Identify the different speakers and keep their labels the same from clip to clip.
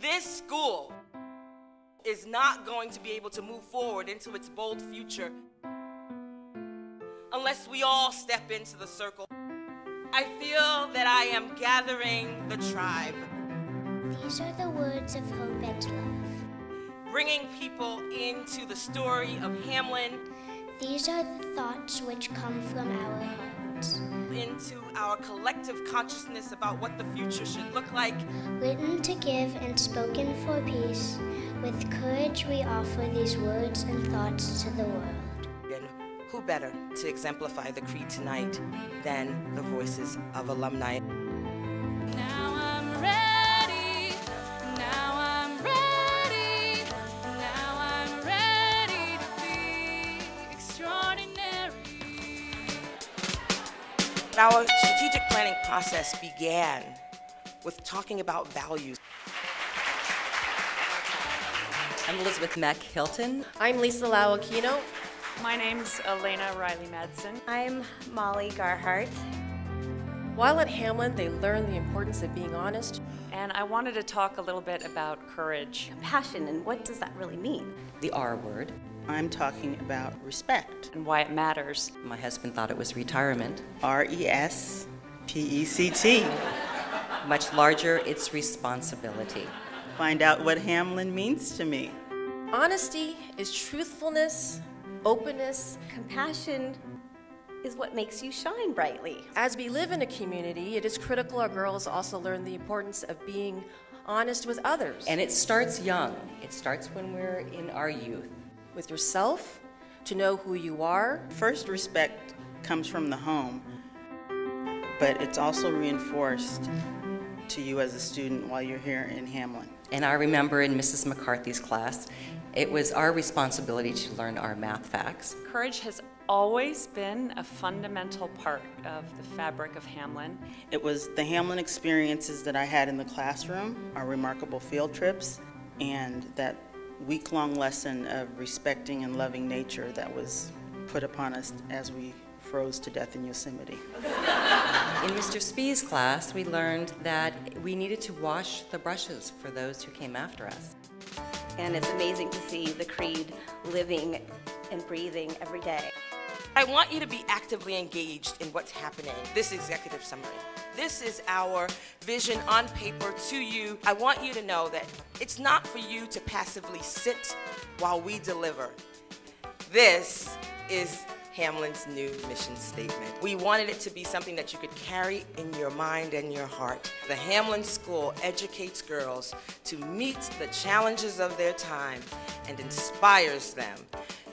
Speaker 1: This school is not going to be able to move forward into its bold future unless we all step into the circle. I feel that I am gathering the tribe.
Speaker 2: These are the words of hope and love.
Speaker 1: Bringing people into the story of Hamlin.
Speaker 2: These are the thoughts which come from our hearts.
Speaker 1: Into our collective consciousness about what the future should look like.
Speaker 2: Written to give and spoken for peace, with courage we offer these words and thoughts to the world.
Speaker 1: And who better to exemplify the creed tonight than the voices of alumni?
Speaker 3: Now I'm ready, now I'm ready, now I'm ready to be extraordinary.
Speaker 1: Our strategic planning process began with talking about values.
Speaker 4: I'm Elizabeth Mack Hilton.
Speaker 5: I'm Lisa Lau-Aquino.
Speaker 6: My name's Elena Riley-Madsen.
Speaker 7: I'm Molly Garhart.
Speaker 5: While at Hamlin, they learn the importance of being honest.
Speaker 6: And I wanted to talk a little bit about courage.
Speaker 7: Compassion, and what does that really mean?
Speaker 4: The R word.
Speaker 8: I'm talking about respect.
Speaker 6: And why it matters.
Speaker 4: My husband thought it was retirement.
Speaker 8: R-E-S-P-E-C-T.
Speaker 4: Much larger, it's responsibility.
Speaker 8: Find out what Hamlin means to me.
Speaker 5: Honesty is truthfulness, openness.
Speaker 7: Compassion is what makes you shine brightly.
Speaker 5: As we live in a community, it is critical our girls also learn the importance of being honest with others.
Speaker 4: And it starts young. It starts when we're in our youth.
Speaker 5: With yourself, to know who you are.
Speaker 8: First, respect comes from the home, but it's also reinforced to you as a student while you're here in Hamlin.
Speaker 4: And I remember in Mrs. McCarthy's class, it was our responsibility to learn our math facts.
Speaker 6: Courage has always been a fundamental part of the fabric of Hamlin.
Speaker 8: It was the Hamlin experiences that I had in the classroom, our remarkable field trips, and that week-long lesson of respecting and loving nature that was put upon us as we froze to death in Yosemite.
Speaker 4: In Mr. Spee's class, we learned that we needed to wash the brushes for those who came after us.
Speaker 7: And it's amazing to see the creed living and breathing every day.
Speaker 1: I want you to be actively engaged in what's happening. This executive summary. This is our vision on paper to you. I want you to know that it's not for you to passively sit while we deliver. This is Hamlin's new mission statement. We wanted it to be something that you could carry in your mind and your heart. The Hamlin School educates girls to meet the challenges of their time and inspires them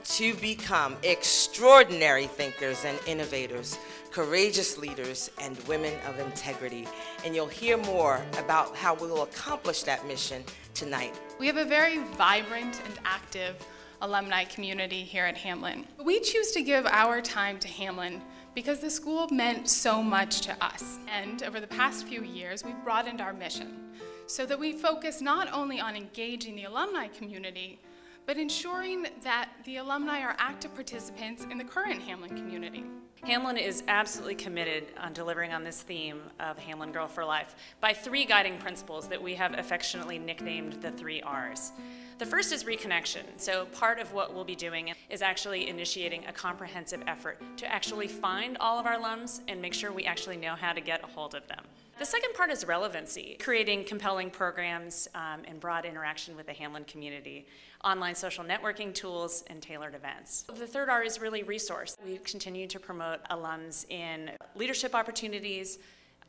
Speaker 1: to become extraordinary thinkers and innovators, courageous leaders, and women of integrity. And you'll hear more about how we will accomplish that mission tonight.
Speaker 9: We have a very vibrant and active alumni community here at Hamlin. We choose to give our time to Hamlin because the school meant so much to us. And over the past few years, we've broadened our mission so that we focus not only on engaging the alumni community, but ensuring that the alumni are active participants in the current Hamlin community.
Speaker 6: Hamlin is absolutely committed on delivering on this theme of Hamlin Girl for Life by 3 guiding principles that we have affectionately nicknamed the 3 R's. The first is reconnection. So part of what we'll be doing is actually initiating a comprehensive effort to actually find all of our alums and make sure we actually know how to get a hold of them. The second part is relevancy, creating compelling programs and broad interaction with the Hamlin community, online social networking tools, and tailored events. The third R is really resource. We continue to promote alums in leadership opportunities,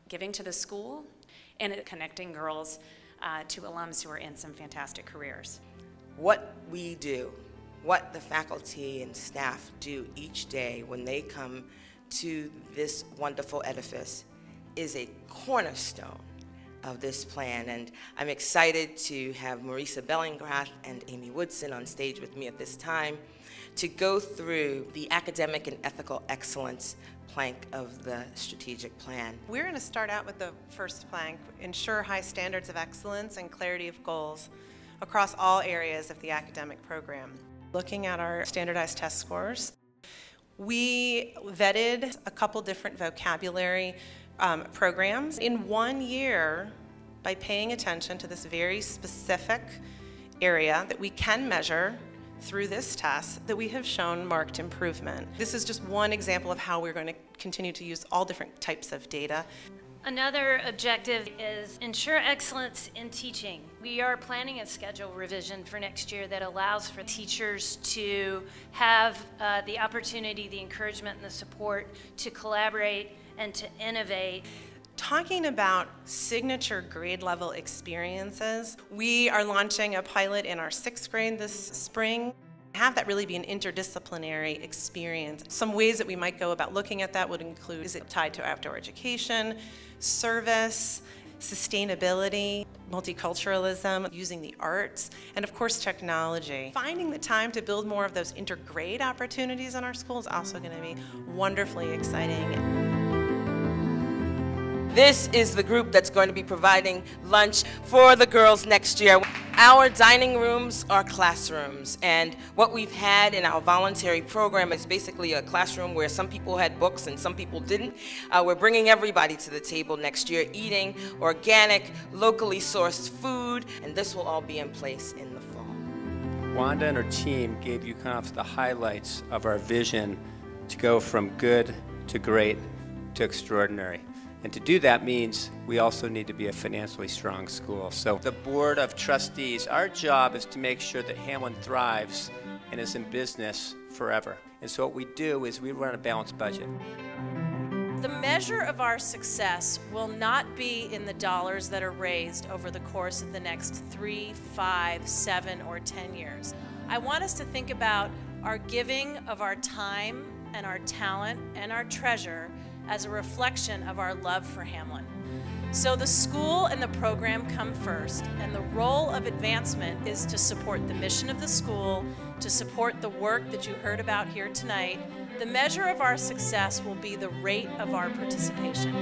Speaker 6: giving to the school, and connecting girls to alums who are in some fantastic careers.
Speaker 1: What we do, what the faculty and staff do each day when they come to this wonderful edifice is a cornerstone of this plan, and I'm excited to have Marisa Bellingrath and Amy Woodson on stage with me at this time to go through the academic and ethical excellence plank of the strategic plan.
Speaker 10: We're going to start out with the first plank, ensure high standards of excellence and clarity of goals across all areas of the academic program. Looking at our standardized test scores, we vetted a couple different vocabulary programs. In 1 year, by paying attention to this very specific area that we can measure through this test, that we have shown marked improvement. This is just one example of how we're going to continue to use all different types of data.
Speaker 11: Another objective is ensure excellence in teaching. We are planning a schedule revision for next year that allows for teachers to have the opportunity, the encouragement, and the support to collaborate and to innovate.
Speaker 10: Talking about signature grade level experiences, we are launching a pilot in our 6th grade this spring. Have that really be an interdisciplinary experience. Some ways that we might go about looking at that would include, is it tied to outdoor education, service, sustainability, multiculturalism, using the arts, and of course technology. Finding the time to build more of those intergrade opportunities in our school is also going to be wonderfully exciting.
Speaker 1: This is the group that's going to be providing lunch for the girls next year. Our dining rooms are classrooms, and what we've had in our voluntary program is basically a classroom where some people had books and some people didn't. We're bringing everybody to the table next year, eating organic, locally sourced food, and this will all be in place in the fall.
Speaker 12: Wanda and her team gave you kind of the highlights of our vision to go from good to great to extraordinary. And to do that means we also need to be a financially strong school. So the Board of Trustees, our job is to make sure that Hamlin thrives and is in business forever. And so what we do is we run a balanced budget.
Speaker 13: The measure of our success will not be in the dollars that are raised over the course of the next 3, 5, 7, or 10 years. I want us to think about our giving of our time and our talent and our treasure as a reflection of our love for Hamlin. So the school and the program come first, and the role of advancement is to support the mission of the school, to support the work that you heard about here tonight. The measure of our success will be the rate of our participation.